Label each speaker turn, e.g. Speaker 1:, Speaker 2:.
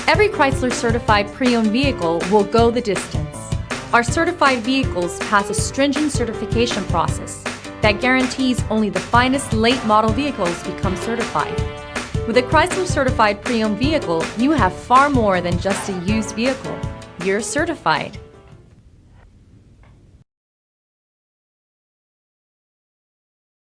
Speaker 1: Every Chrysler certified pre-owned vehicle will go the distance. Our certified vehicles pass a stringent certification process that guarantees only the finest late model vehicles become certified. With a Chrysler certified pre-owned vehicle, you have far more than just a used vehicle. You're certified.